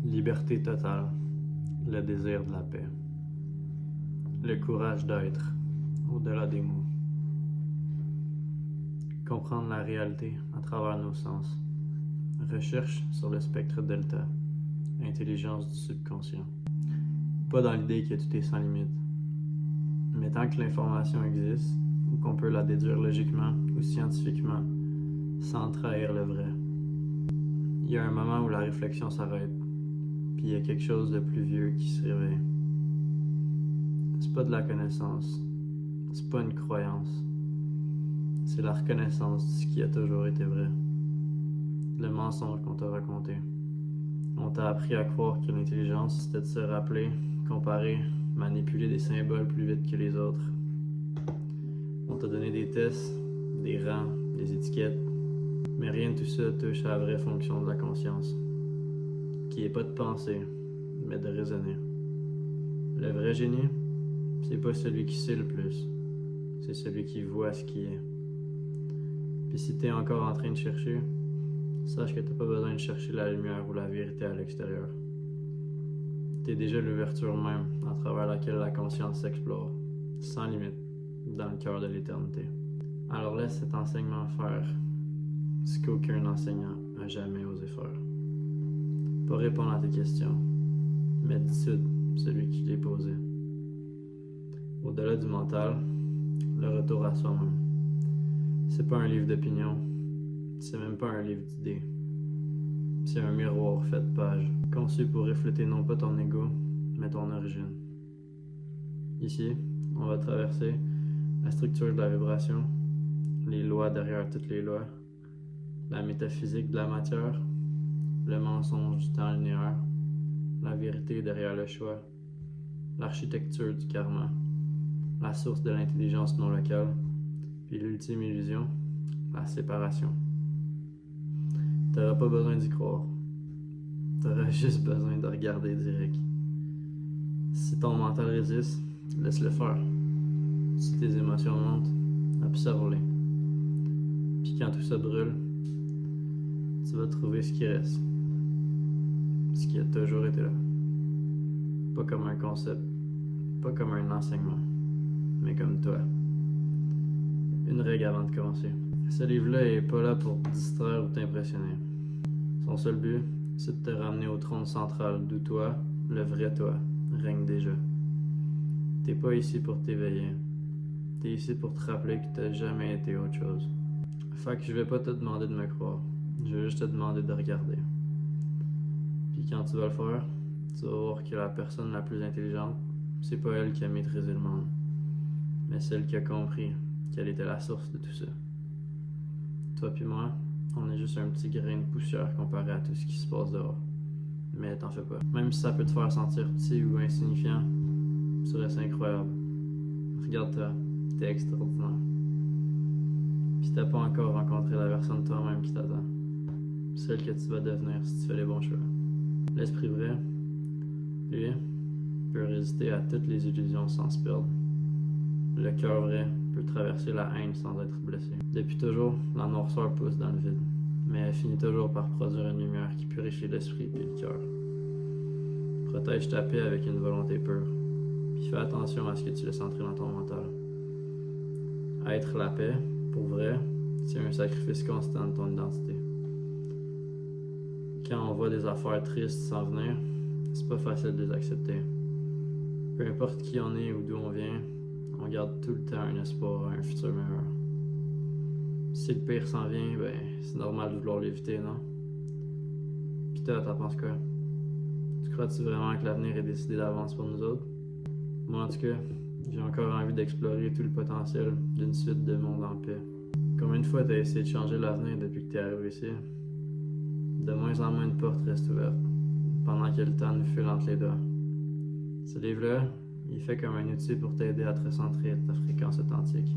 Liberté totale, le désir de la paix, le courage d'être au-delà des mots, comprendre la réalité à travers nos sens, recherche sur le spectre delta, intelligence du subconscient. Pas dans l'idée que tout est sans limite, mais tant que l'information existe, ou qu'on peut la déduire logiquement ou scientifiquement, sans trahir le vrai. Il y a un moment où la réflexion s'arrête, puis il y a quelque chose de plus vieux qui se réveille. C'est pas de la connaissance, c'est pas une croyance, c'est la reconnaissance de ce qui a toujours été vrai. Le mensonge qu'on t'a raconté. On t'a appris à croire que l'intelligence, c'était de se rappeler, comparer, manipuler des symboles plus vite que les autres. On t'a donné des tests, des rangs, des étiquettes, mais rien de tout ça touche à la vraie fonction de la conscience, qui est pas de penser, mais de raisonner. Le vrai génie, c'est pas celui qui sait le plus, c'est celui qui voit ce qui est. Puis si t'es encore en train de chercher, sache que t'as pas besoin de chercher la lumière ou la vérité à l'extérieur. T'es déjà l'ouverture même à travers laquelle la conscience s'explore, sans limite, dans le cœur de l'éternité. Alors laisse cet enseignement faire ce qu'aucun enseignant n'a jamais osé faire. Pas répondre à tes questions, mais dissoudre celui qui les posait. Au-delà du mental, le retour à soi-même. C'est pas un livre d'opinion, c'est même pas un livre d'idées. C'est un miroir fait de pages, conçu pour refléter non pas ton ego, mais ton origine. Ici, on va traverser la structure de la vibration, les lois derrière toutes les lois, la métaphysique de la matière, le mensonge du temps linéaire, la vérité derrière le choix, l'architecture du karma, la source de l'intelligence non locale, puis l'ultime illusion, la séparation. T'auras pas besoin d'y croire. T'auras juste besoin de regarder direct. Si ton mental résiste, laisse-le faire. Si tes émotions montent, observe-les. Puis quand tout ça brûle, tu vas trouver ce qui reste. Ce qui a toujours été là. Pas comme un concept, pas comme un enseignement, mais comme toi. Une règle avant de commencer. Ce livre-là est pas là pour te distraire ou t'impressionner. Son seul but, c'est de te ramener au trône central d'où toi, le vrai toi, règne déjà. T'es pas ici pour t'éveiller. T'es ici pour te rappeler que t'as jamais été autre chose. Fait que je vais pas te demander de me croire. Je vais juste te demander de regarder. Puis quand tu vas le faire, tu vas voir que la personne la plus intelligente, c'est pas elle qui a maîtrisé le monde, mais celle qui a compris quelle était la source de tout ça. Toi puis moi, on est juste un petit grain de poussière comparé à tout ce qui se passe dehors. Mais t'en fais pas. Même si ça peut te faire sentir petit ou insignifiant, tu restes incroyable. Regarde-toi, t'es extraordinaire. Puis t'as pas encore rencontré la version de toi-même qui t'attend. Celle que tu vas devenir si tu fais les bons choix. L'esprit vrai, lui, peut résister à toutes les illusions sans se perdre. Le cœur vrai peut traverser la haine sans être blessé. Depuis toujours, la noirceur pousse dans le vide, mais elle finit toujours par produire une lumière qui purifie l'esprit et le cœur. Protège ta paix avec une volonté pure, puis fais attention à ce que tu laisses entrer dans ton mental. Être la paix, pour vrai, c'est un sacrifice constant de ton identité. Quand on voit des affaires tristes s'en venir, c'est pas facile de les accepter. Peu importe qui on est ou d'où on vient, on garde tout le temps un espoir à un futur meilleur. Si le pire s'en vient, ben c'est normal de vouloir l'éviter, non? Pis toi, t'en penses quoi? Tu crois-tu vraiment que l'avenir est décidé d'avance pour nous autres? Moi en tout cas, j'ai encore envie d'explorer tout le potentiel d'une suite de mondes en paix. Combien de fois t'as essayé de changer l'avenir depuis que t'es arrivé ici? De moins en moins de portes restent ouvertes, pendant que le temps nous file entre les doigts. Ce livre-là, il fait comme un outil pour t'aider à te recentrer ta fréquence authentique.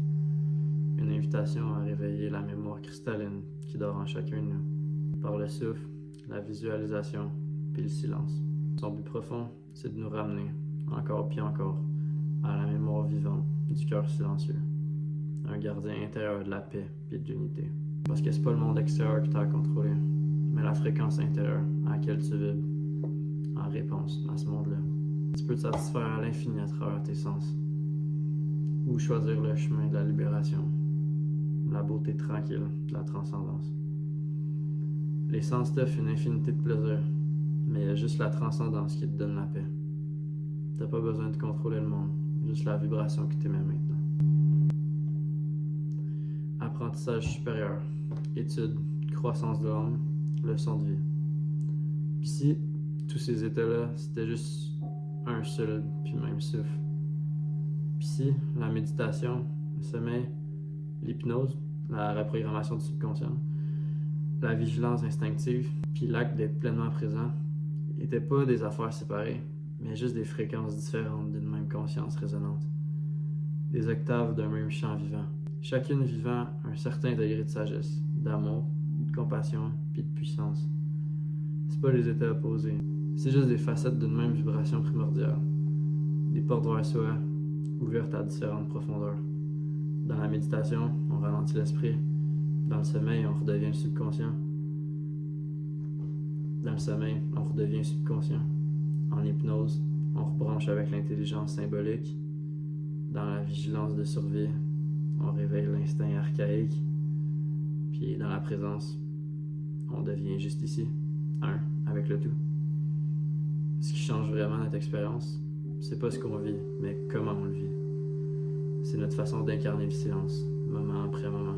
Une invitation à réveiller la mémoire cristalline qui dort en chacun de nous, par le souffle, la visualisation, puis le silence. Son but profond, c'est de nous ramener, encore puis encore, à la mémoire vivante du cœur silencieux. Un gardien intérieur de la paix puis de l'unité. Parce que c'est pas le monde extérieur qui t'a à contrôler, mais la fréquence intérieure à laquelle tu vibres. réponse à ce monde-là. Tu peux te satisfaire à l'infini à travers tes sens. Ou choisir le chemin de la libération, la beauté tranquille de la transcendance. Les sens t'offrent une infinité de plaisir, mais il y a juste la transcendance qui te donne la paix. T'as pas besoin de contrôler le monde, juste la vibration qui t'émet maintenant. Apprentissage supérieur, étude, croissance de l'âme, leçon de vie. Puis si tous ces états-là, c'était juste un seul puis même souffle. Puis si la méditation, le sommeil, l'hypnose, la reprogrammation du subconscient, la vigilance instinctive, puis l'acte d'être pleinement présent, n'étaient pas des affaires séparées, mais juste des fréquences différentes d'une même conscience résonante. Des octaves d'un même chant vivant. Chacune vivant un certain degré de sagesse, d'amour, de compassion, puis de puissance. C'est pas les états opposés. C'est juste des facettes d'une même vibration primordiale. Des portes vers soi, ouvertes à différentes profondeurs. Dans la méditation, on ralentit l'esprit. Dans le sommeil, on redevient subconscient. Dans le sommeil, on redevient subconscient. En hypnose, on rebranche avec l'intelligence symbolique. Dans la vigilance de survie, on réveille l'instinct archaïque. Puis dans la présence, on devient juste ici, un, avec le tout. Ce qui change vraiment notre expérience, c'est pas ce qu'on vit, mais comment on le vit. C'est notre façon d'incarner le silence, moment après moment,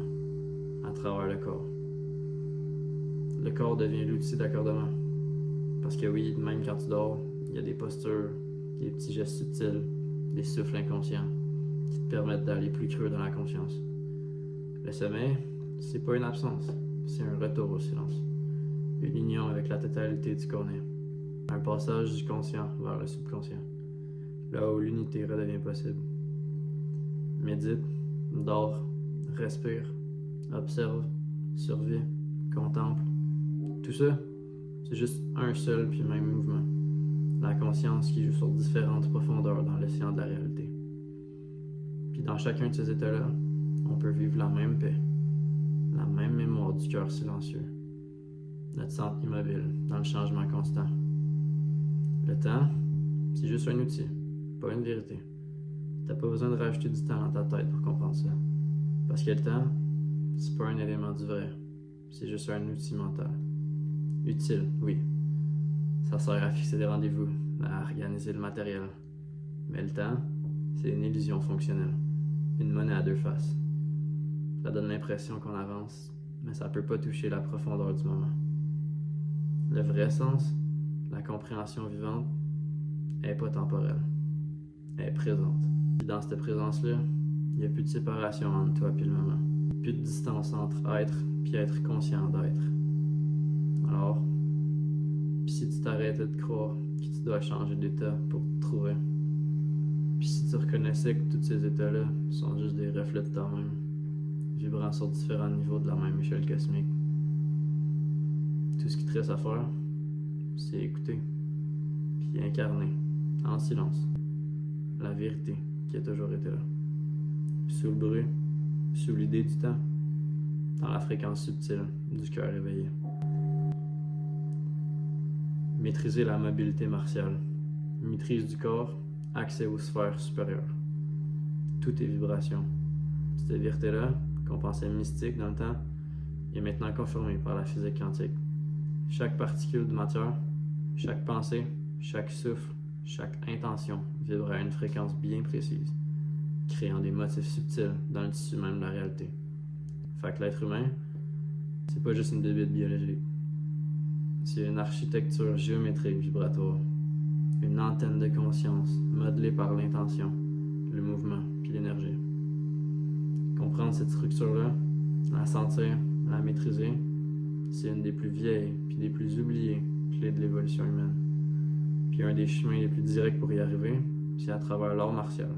à travers le corps. Le corps devient l'outil d'accordement. Parce que oui, même quand tu dors, il y a des postures, des petits gestes subtils, des souffles inconscients qui te permettent d'aller plus creux dans la conscience. Le sommeil, c'est pas une absence, c'est un retour au silence. Une union avec la totalité du corps. Un passage du conscient vers le subconscient. Là où l'unité redevient possible. Médite, dors, respire, observe, survie, contemple. Tout ça, c'est juste un seul puis même mouvement. La conscience qui joue sur différentes profondeurs dans l'océan de la réalité. Puis dans chacun de ces états-là, on peut vivre la même paix, la même mémoire du cœur silencieux, notre centre immobile dans le changement constant. Le temps, c'est juste un outil, pas une vérité. T'as pas besoin de rajouter du temps dans ta tête pour comprendre ça. Parce que le temps, c'est pas un élément du vrai, c'est juste un outil mental. Utile, oui. Ça sert à fixer des rendez-vous, à organiser le matériel. Mais le temps, c'est une illusion fonctionnelle, une monnaie à deux faces. Ça donne l'impression qu'on avance, mais ça peut pas toucher la profondeur du moment. Le vrai sens, la compréhension vivante, est pas temporelle. Elle est présente. Puis dans cette présence-là, il n'y a plus de séparation entre toi et le moment. Plus de distance entre être et être conscient d'être. Alors, puis si tu t'arrêtais de croire que tu dois changer d'état pour te trouver, puis si tu reconnaissais que tous ces états-là sont juste des reflets de toi-même, vibrant sur différents niveaux de la même échelle cosmique, tout ce qui te reste à faire, c'est écouter, puis incarner, en silence, la vérité qui a toujours été là. Sous le bruit, sous l'idée du temps, dans la fréquence subtile du cœur éveillé. Maîtriser la mobilité martiale, maîtrise du corps, accès aux sphères supérieures. Tout est vibration. Cette vérité-là, qu'on pensait mystique dans le temps, est maintenant confirmée par la physique quantique. Chaque particule de matière, chaque pensée, chaque souffle, chaque intention vibre à une fréquence bien précise, créant des motifs subtils dans le tissu même de la réalité. Fait que l'être humain, c'est pas juste une bébête biologique. C'est une architecture géométrique vibratoire, une antenne de conscience modelée par l'intention, le mouvement puis l'énergie. Comprendre cette structure-là, la sentir, la maîtriser, c'est une des plus vieilles puis des plus oubliées clés de l'évolution humaine. Puis un des chemins les plus directs pour y arriver, c'est à travers l'art martial.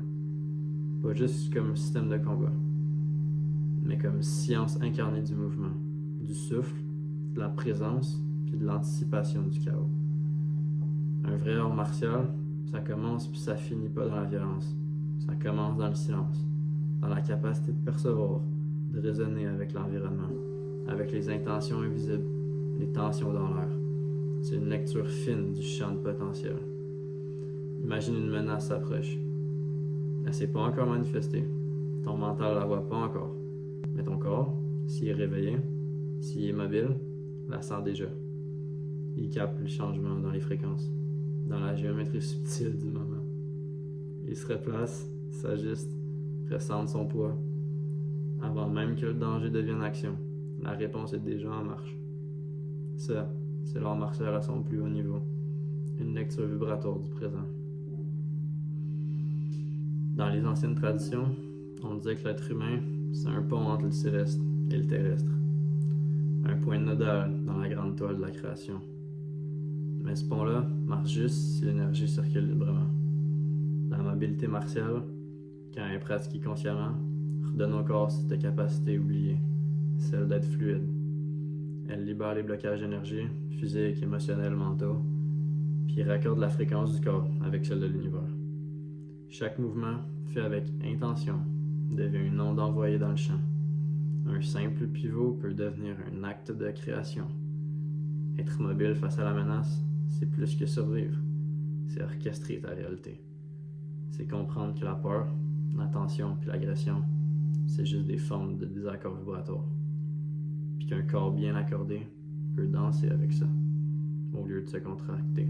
Pas juste comme système de combat, mais comme science incarnée du mouvement, du souffle, de la présence puis de l'anticipation du chaos. Un vrai art martial, ça commence puis ça finit pas dans la violence. Ça commence dans le silence, dans la capacité de percevoir, de raisonner avec l'environnement, avec les intentions invisibles, les tensions dans l'air. C'est une lecture fine du champ de potentiel. Imagine une menace s'approche. Elle s'est pas encore manifestée. Ton mental la voit pas encore. Mais ton corps, s'il est réveillé, s'il est mobile, la sent déjà. Il capte le changement dans les fréquences, dans la géométrie subtile du moment. Il se replace, s'ajuste, ressent son poids. Avant même que le danger devienne action, la réponse est déjà en marche. Ça, c'est l'art martial à son plus haut niveau. Une lecture vibratoire du présent. Dans les anciennes traditions, on disait que l'être humain, c'est un pont entre le céleste et le terrestre. Un point nodal dans la grande toile de la création. Mais ce pont-là marche juste si l'énergie circule librement. La mobilité martiale, quand elle est pratiquée consciemment, redonne au corps cette capacité oubliée, celle d'être fluide. Elle libère les blocages d'énergie, physiques, émotionnels, mentaux, puis raccorde la fréquence du corps avec celle de l'univers. Chaque mouvement, fait avec intention, devient une onde envoyée dans le champ. Un simple pivot peut devenir un acte de création. Être mobile face à la menace, c'est plus que survivre. C'est orchestrer ta réalité. C'est comprendre que la peur, la tension puis l'agression, c'est juste des formes de désaccord vibratoire. Puis qu'un corps bien accordé peut danser avec ça, au lieu de se contracter.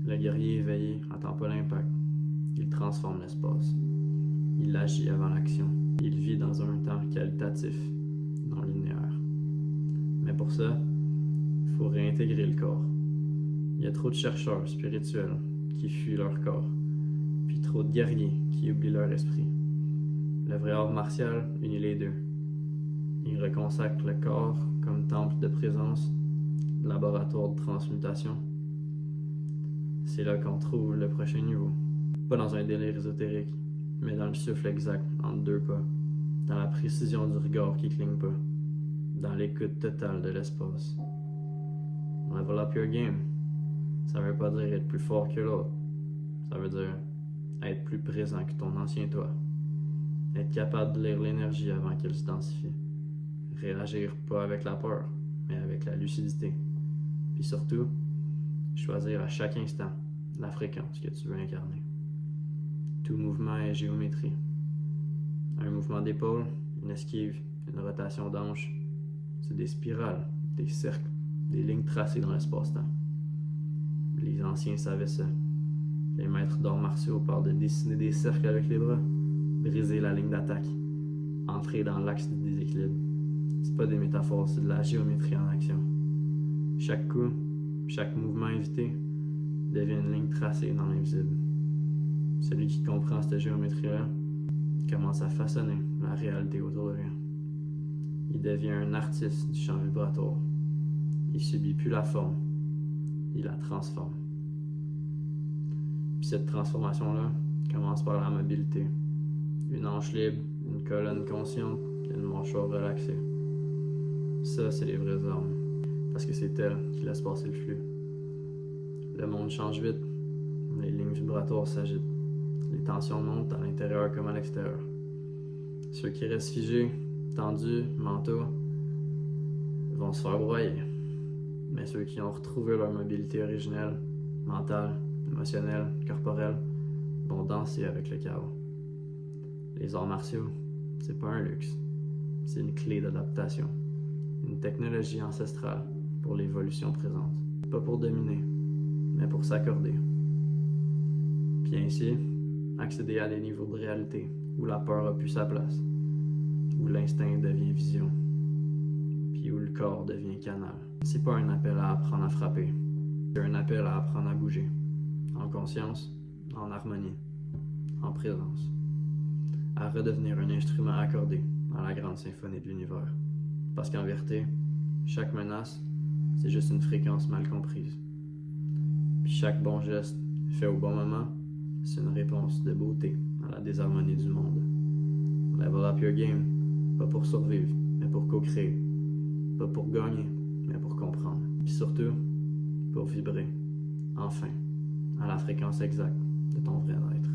Le guerrier éveillé n'attend pas l'impact. Il transforme l'espace. Il agit avant l'action. Il vit dans un temps qualitatif, non linéaire. Mais pour ça, il faut réintégrer le corps. Il y a trop de chercheurs spirituels qui fuient leur corps, puis trop de guerriers qui oublient leur esprit. Le vrai art martial unit les deux. Il reconsacre le corps comme temple de présence, laboratoire de transmutation. C'est là qu'on trouve le prochain niveau. Pas dans un délire ésotérique, mais dans le souffle exact entre deux pas, dans la précision du regard qui cligne pas, dans l'écoute totale de l'espace. Level up your game. Ça veut pas dire être plus fort que l'autre. Ça veut dire être plus présent que ton ancien toi. Être capable de lire l'énergie avant qu'elle s'identifie. Réagir pas avec la peur, mais avec la lucidité. Puis surtout, choisir à chaque instant la fréquence que tu veux incarner. Tout mouvement est géométrie. Un mouvement d'épaule, une esquive, une rotation d'hanche, c'est des spirales, des cercles, des lignes tracées dans l'espace-temps. Les anciens savaient ça. Les maîtres d'arts martiaux parlent de dessiner des cercles avec les bras, briser la ligne d'attaque, entrer dans l'axe du déséquilibre. C'est pas des métaphores, c'est de la géométrie en action. Chaque coup, chaque mouvement invité devient une ligne tracée dans l'invisible. Celui qui comprend cette géométrie-là commence à façonner la réalité autour de lui. Il devient un artiste du champ vibratoire. Il subit plus la forme, il la transforme. Puis cette transformation-là commence par la mobilité. Une hanche libre, une colonne consciente, une mâchoire relaxée. Ça, c'est les vraies armes. Parce que c'est elles qui laissent passer le flux. Le monde change vite. Les lignes vibratoires s'agitent. Les tensions montent à l'intérieur comme à l'extérieur. Ceux qui restent figés, tendus, mentaux, vont se faire broyer. Mais ceux qui ont retrouvé leur mobilité originelle, mentale, émotionnelle, corporelle, vont danser avec le chaos. Les arts martiaux, c'est pas un luxe. C'est une clé d'adaptation. Une technologie ancestrale pour l'évolution présente. Pas pour dominer, mais pour s'accorder. Puis ainsi, accéder à des niveaux de réalité où la peur a plus sa place, où l'instinct devient vision, puis où le corps devient canal. C'est pas un appel à apprendre à frapper, c'est un appel à apprendre à bouger, en conscience, en harmonie, en présence, à redevenir un instrument accordé dans la grande symphonie de l'univers. Parce qu'en vérité, chaque menace, c'est juste une fréquence mal comprise. Puis chaque bon geste fait au bon moment, c'est une réponse de beauté à la désharmonie du monde. Level up your game, pas pour survivre, mais pour co-créer. Pas pour gagner, mais pour comprendre. Puis surtout, pour vibrer, enfin, à la fréquence exacte de ton vrai être.